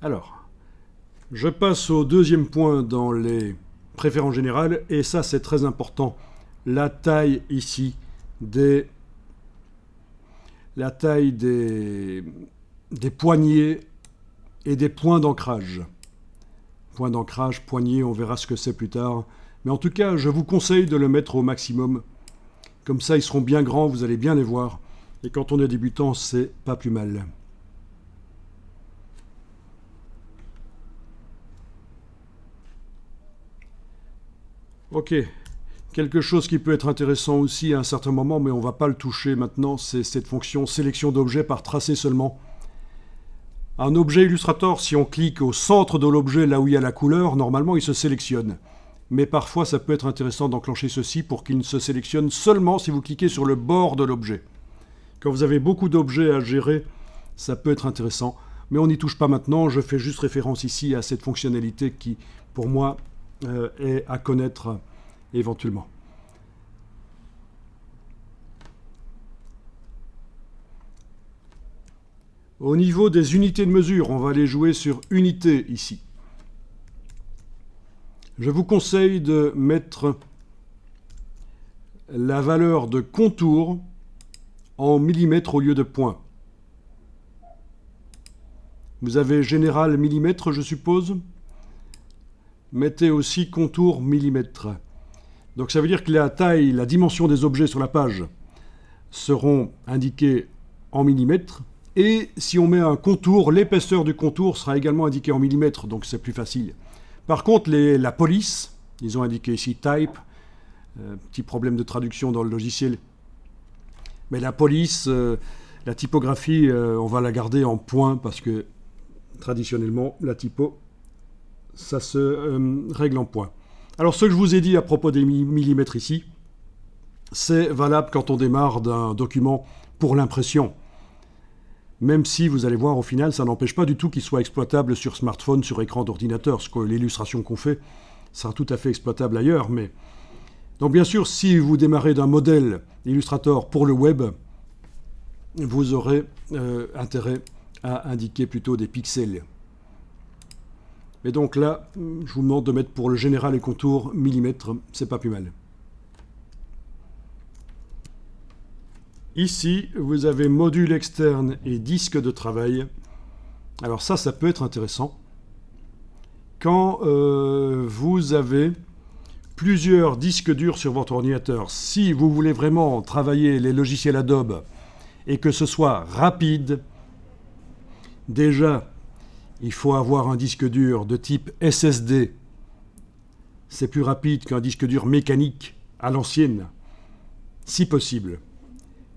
Alors, je passe au deuxième point dans les préférences générales, et ça c'est très important, la taille ici des poignées et des points d'ancrage. Points d'ancrage, poignées, on verra ce que c'est plus tard. Mais en tout cas, je vous conseille de le mettre au maximum. Comme ça, ils seront bien grands, vous allez bien les voir. Et quand on est débutant, c'est pas plus mal. Ok, quelque chose qui peut être intéressant aussi à un certain moment, mais on ne va pas le toucher maintenant, c'est cette fonction sélection d'objets par tracé seulement. Un objet Illustrator, si on clique au centre de l'objet, là où il y a la couleur, normalement il se sélectionne. Mais parfois ça peut être intéressant d'enclencher ceci pour qu'il ne se sélectionne seulement si vous cliquez sur le bord de l'objet. Quand vous avez beaucoup d'objets à gérer, ça peut être intéressant. Mais on n'y touche pas maintenant, je fais juste référence ici à cette fonctionnalité qui, pour moi, est à connaître éventuellement. Au niveau des unités de mesure, on va aller jouer sur unité ici. Je vous conseille de mettre la valeur de contour en millimètres au lieu de points. Vous avez général millimètre, je suppose. Mettez aussi contour millimètre. Donc ça veut dire que la taille, la dimension des objets sur la page seront indiquées en millimètres. Et si on met un contour, l'épaisseur du contour sera également indiquée en millimètres, donc c'est plus facile. Par contre, la police, ils ont indiqué ici type, petit problème de traduction dans le logiciel. Mais la police, la typographie, on va la garder en points parce que traditionnellement, la typo, ça se règle en points. Alors ce que je vous ai dit à propos des millimètres ici, c'est valable quand on démarre d'un document pour l'impression. Même si, vous allez voir, au final, ça n'empêche pas du tout qu'il soit exploitable sur smartphone, sur écran d'ordinateur. Ce que l'illustration qu'on fait sera tout à fait exploitable ailleurs. Mais... Donc bien sûr, si vous démarrez d'un modèle Illustrator pour le web, vous aurez intérêt à indiquer plutôt des pixels. Mais donc là, je vous demande de mettre pour le général et contour millimètres, c'est pas plus mal. Ici, vous avez module externe et disque de travail. Alors ça peut être intéressant. Quand vous avez plusieurs disques durs sur votre ordinateur, si vous voulez vraiment travailler les logiciels Adobe et que ce soit rapide, déjà, il faut avoir un disque dur de type SSD. C'est plus rapide qu'un disque dur mécanique à l'ancienne, si possible.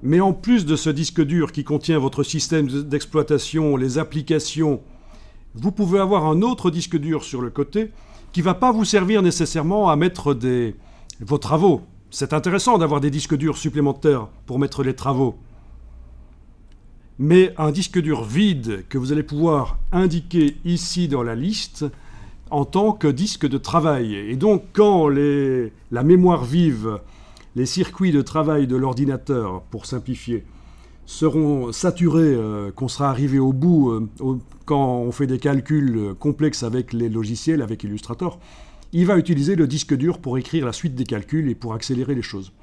Mais en plus de ce disque dur qui contient votre système d'exploitation, les applications, vous pouvez avoir un autre disque dur sur le côté qui ne va pas vous servir nécessairement à mettre vos travaux. C'est intéressant d'avoir des disques durs supplémentaires pour mettre les travaux. Mais un disque dur vide que vous allez pouvoir indiquer ici dans la liste en tant que disque de travail. Et donc quand la mémoire vive, les circuits de travail de l'ordinateur, pour simplifier, seront saturés, qu'on sera arrivé au bout quand on fait des calculs complexes avec les logiciels, avec Illustrator, il va utiliser le disque dur pour écrire la suite des calculs et pour accélérer les choses.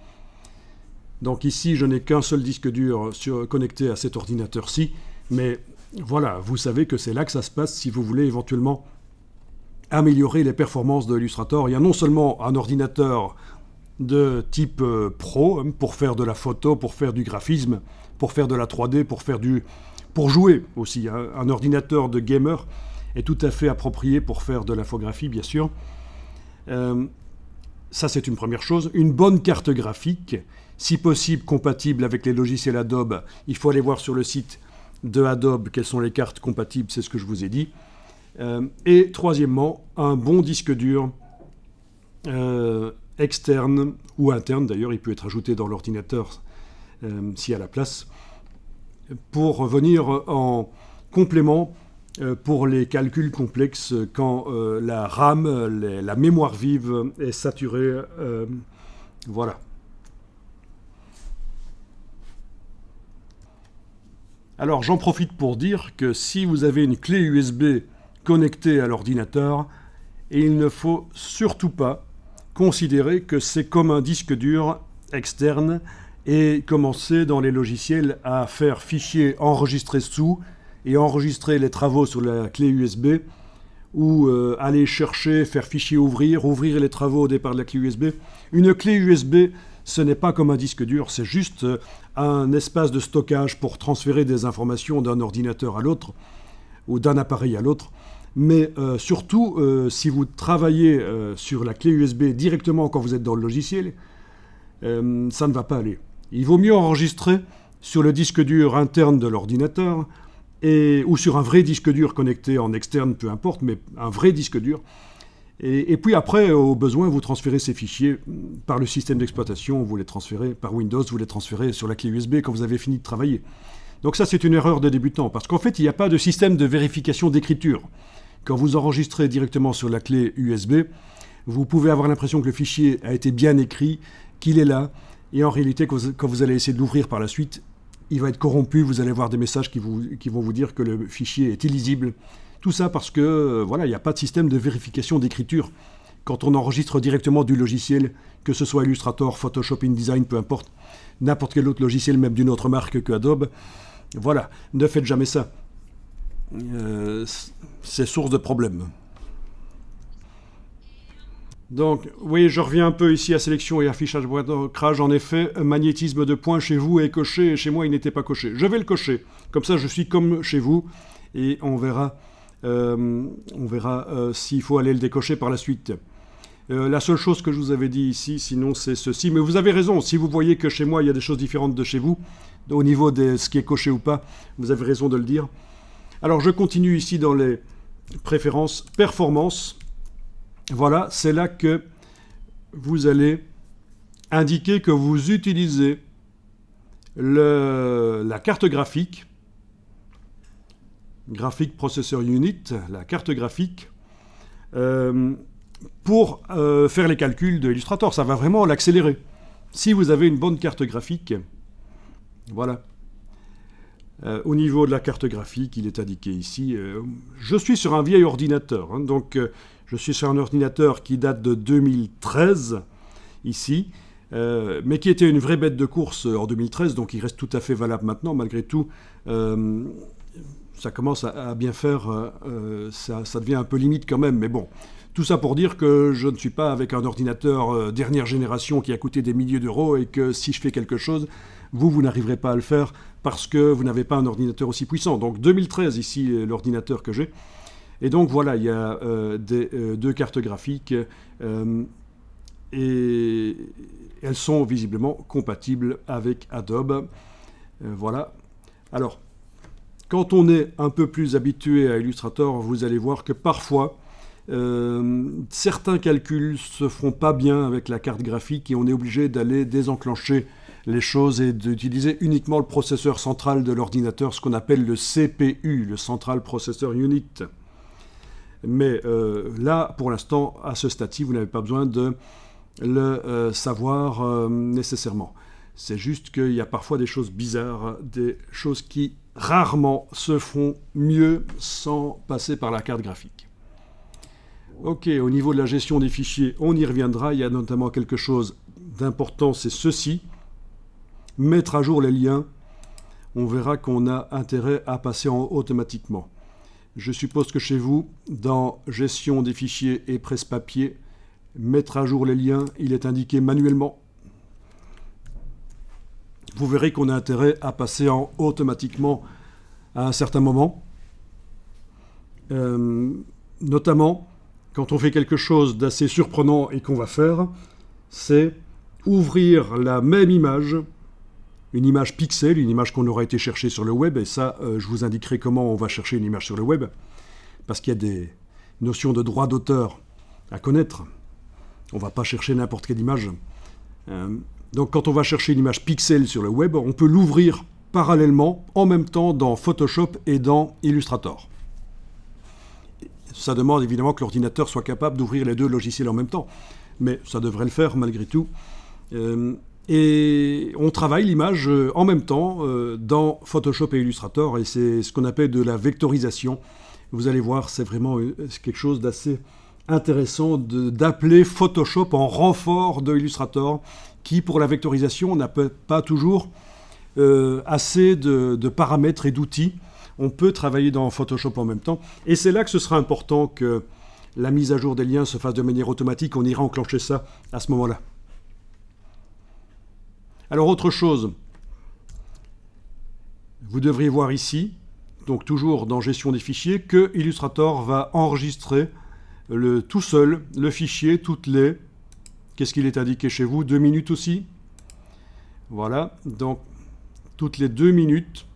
Donc ici, je n'ai qu'un seul disque dur connecté à cet ordinateur-ci, mais voilà, vous savez que c'est là que ça se passe si vous voulez éventuellement améliorer les performances de Illustrator. Il y a non seulement un ordinateur de type pro pour faire de la photo, pour faire du graphisme, pour faire de la 3D, pour jouer aussi. Un ordinateur de gamer est tout à fait approprié pour faire de l'infographie, bien sûr. Ça, c'est une première chose. Une bonne carte graphique, si possible compatible avec les logiciels Adobe. Il faut aller voir sur le site de Adobe quelles sont les cartes compatibles, c'est ce que je vous ai dit. Et troisièmement, un bon disque dur externe ou interne, d'ailleurs, il peut être ajouté dans l'ordinateur s'il y a la place, pour venir en complément pour les calculs complexes quand la RAM, la mémoire vive est saturée. Voilà. Alors j'en profite pour dire que si vous avez une clé USB connecté à l'ordinateur et il ne faut surtout pas considérer que c'est comme un disque dur externe et commencer dans les logiciels à faire fichier enregistrer sous et enregistrer les travaux sur la clé USB ou aller chercher, faire fichier ouvrir les travaux au départ de la clé USB. Une clé USB, ce n'est pas comme un disque dur, c'est juste un espace de stockage pour transférer des informations d'un ordinateur à l'autre ou d'un appareil à l'autre. Mais surtout, si vous travaillez sur la clé USB directement quand vous êtes dans le logiciel, ça ne va pas aller. Il vaut mieux enregistrer sur le disque dur interne de l'ordinateur ou sur un vrai disque dur connecté en externe, peu importe, mais un vrai disque dur. Et puis après, au besoin, vous transférez ces fichiers par le système d'exploitation, vous les transférez par Windows, vous les transférez sur la clé USB quand vous avez fini de travailler. Donc ça, c'est une erreur de débutant, parce qu'en fait, il n'y a pas de système de vérification d'écriture. Quand vous enregistrez directement sur la clé USB, vous pouvez avoir l'impression que le fichier a été bien écrit, qu'il est là, et en réalité, quand vous allez essayer de l'ouvrir par la suite, il va être corrompu, vous allez voir des messages qui vont vous dire que le fichier est illisible. Tout ça parce que, voilà, il n'y a pas de système de vérification d'écriture. Quand on enregistre directement du logiciel, que ce soit Illustrator, Photoshop, InDesign, peu importe, n'importe quel autre logiciel, même d'une autre marque que Adobe, voilà, ne faites jamais ça. C'est source de problèmes. Donc, vous voyez, je reviens un peu ici à sélection et affichage d'ancrage. En effet, magnétisme de points chez vous est coché et chez moi, il n'était pas coché. Je vais le cocher. Comme ça, je suis comme chez vous et on verra s'il faut aller le décocher par la suite. La seule chose que je vous avais dit ici, sinon, c'est ceci. Mais vous avez raison, si vous voyez que chez moi, il y a des choses différentes de chez vous, au niveau de ce qui est coché ou pas, vous avez raison de le dire. Alors, je continue ici dans les préférences performance. Voilà, c'est là que vous allez indiquer que vous utilisez la carte graphique Processor Unit, la carte graphique, pour faire les calculs de Illustrator. Ça va vraiment l'accélérer. Si vous avez une bonne carte graphique, voilà. Au niveau de la carte graphique, il est indiqué ici. Je suis sur un vieil ordinateur, hein, donc je suis sur un ordinateur qui date de 2013, ici, mais qui était une vraie bête de course en 2013, donc il reste tout à fait valable maintenant, malgré tout. Ça commence à bien faire, ça devient un peu limite quand même, mais bon. Tout ça pour dire que je ne suis pas avec un ordinateur dernière génération qui a coûté des milliers d'euros et que si je fais quelque chose, vous n'arriverez pas à le faire parce que vous n'avez pas un ordinateur aussi puissant. Donc 2013 ici, l'ordinateur que j'ai. Et donc voilà, il y a deux cartes graphiques et elles sont visiblement compatibles avec Adobe. Voilà. Alors, quand on est un peu plus habitué à Illustrator, vous allez voir que parfois, certains calculs se font pas bien avec la carte graphique et on est obligé d'aller désenclencher les choses et d'utiliser uniquement le processeur central de l'ordinateur, ce qu'on appelle le CPU, le Central Processor Unit. Mais là, pour l'instant, à ce stade-ci, vous n'avez pas besoin de le savoir nécessairement. C'est juste qu'il y a parfois des choses bizarres, des choses qui rarement se font mieux sans passer par la carte graphique. Ok, au niveau de la gestion des fichiers, on y reviendra. Il y a notamment quelque chose d'important, c'est ceci. Mettre à jour les liens. On verra qu'on a intérêt à passer en automatiquement. Je suppose que chez vous, dans gestion des fichiers et presse-papier, mettre à jour les liens, il est indiqué manuellement. Vous verrez qu'on a intérêt à passer en automatiquement à un certain moment. Notamment, quand on fait quelque chose d'assez surprenant et qu'on va faire, c'est ouvrir la même image, une image pixel, une image qu'on aura été chercher sur le web, et ça, je vous indiquerai comment on va chercher une image sur le web, parce qu'il y a des notions de droit d'auteur à connaître. On ne va pas chercher n'importe quelle image. Donc quand on va chercher une image pixel sur le web, on peut l'ouvrir parallèlement, en même temps, dans Photoshop et dans Illustrator. Ça demande évidemment que l'ordinateur soit capable d'ouvrir les deux logiciels en même temps, mais ça devrait le faire malgré tout. Et on travaille l'image en même temps dans Photoshop et Illustrator, et c'est ce qu'on appelle de la vectorisation. Vous allez voir, c'est vraiment quelque chose d'assez intéressant d'appeler Photoshop en renfort de Illustrator, qui pour la vectorisation n'a pas toujours assez de paramètres et d'outils. On peut travailler dans Photoshop en même temps. Et c'est là que ce sera important que la mise à jour des liens se fasse de manière automatique. On ira enclencher ça à ce moment-là. Alors autre chose, vous devriez voir ici, donc toujours dans gestion des fichiers, que Illustrator va enregistrer tout seul le fichier toutes les... Qu'est-ce qu'il est indiqué chez vous? 2 minutes aussi. Voilà, donc toutes les 2 minutes,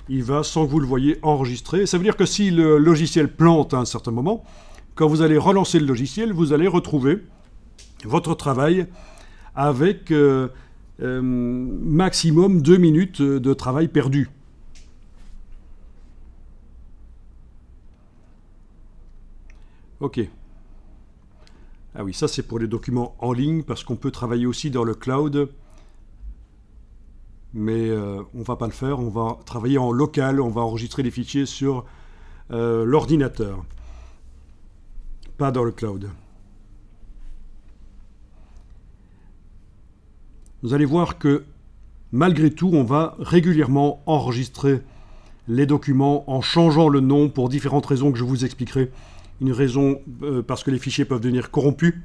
il va, sans que vous le voyez, enregistrer. Ça veut dire que si le logiciel plante à un certain moment, quand vous allez relancer le logiciel, vous allez retrouver votre travail avec maximum 2 minutes de travail perdu. Ok. Ah oui, ça c'est pour les documents en ligne, parce qu'on peut travailler aussi dans le cloud. Mais on ne va pas le faire, on va travailler en local, on va enregistrer les fichiers sur l'ordinateur, pas dans le cloud. Vous allez voir que malgré tout, on va régulièrement enregistrer les documents en changeant le nom pour différentes raisons que je vous expliquerai. Une raison parce que les fichiers peuvent devenir corrompus,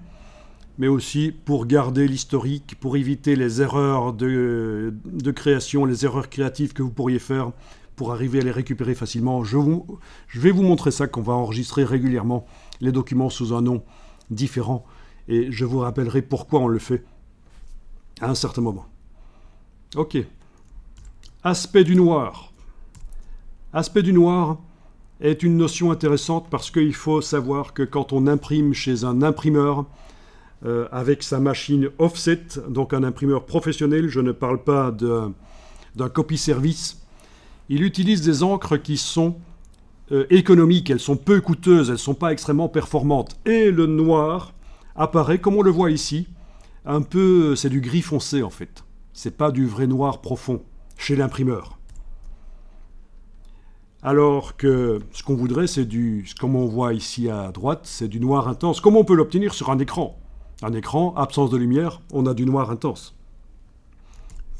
mais aussi pour garder l'historique, pour éviter les erreurs de création, les erreurs créatives que vous pourriez faire pour arriver à les récupérer facilement. Je vais vous montrer ça, qu'on va enregistrer régulièrement les documents sous un nom différent, et je vous rappellerai pourquoi on le fait à un certain moment. Ok. Aspect du noir. Aspect du noir est une notion intéressante parce qu'il faut savoir que quand on imprime chez un imprimeur avec sa machine offset, donc un imprimeur professionnel, je ne parle pas d'un copy service, il utilise des encres qui sont économiques, elles sont peu coûteuses, elles ne sont pas extrêmement performantes. Et le noir apparaît, comme on le voit ici, un peu, c'est du gris foncé en fait. C'est pas du vrai noir profond chez l'imprimeur. Alors que ce qu'on voudrait, c'est comme on voit ici à droite, c'est du noir intense. Comment on peut l'obtenir sur un écran? Un écran, absence de lumière, on a du noir intense.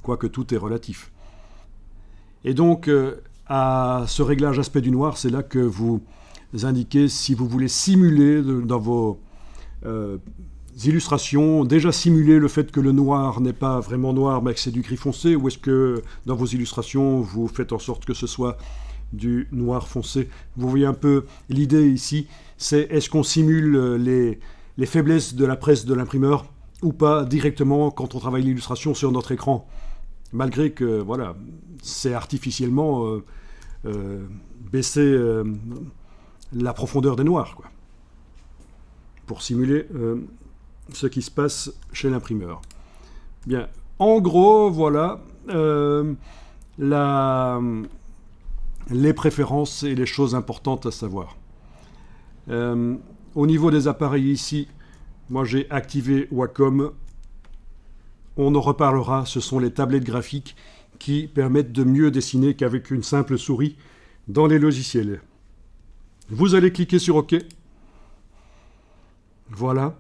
Quoique tout est relatif. Et donc, à ce réglage aspect du noir, c'est là que vous indiquez si vous voulez simuler dans vos illustrations, déjà simuler le fait que le noir n'est pas vraiment noir, mais que c'est du gris foncé, ou est-ce que dans vos illustrations, vous faites en sorte que ce soit du noir foncé? Vous voyez un peu l'idée ici, c'est est-ce qu'on simule les faiblesses de la presse de l'imprimeur ou pas directement quand on travaille l'illustration sur notre écran, malgré que voilà, c'est artificiellement baisser la profondeur des noirs, quoi, pour simuler ce qui se passe chez l'imprimeur. Bien, en gros, voilà les préférences et les choses importantes à savoir. Au niveau des appareils ici, moi j'ai activé Wacom. On en reparlera, ce sont les tablettes graphiques qui permettent de mieux dessiner qu'avec une simple souris dans les logiciels. Vous allez cliquer sur OK. Voilà.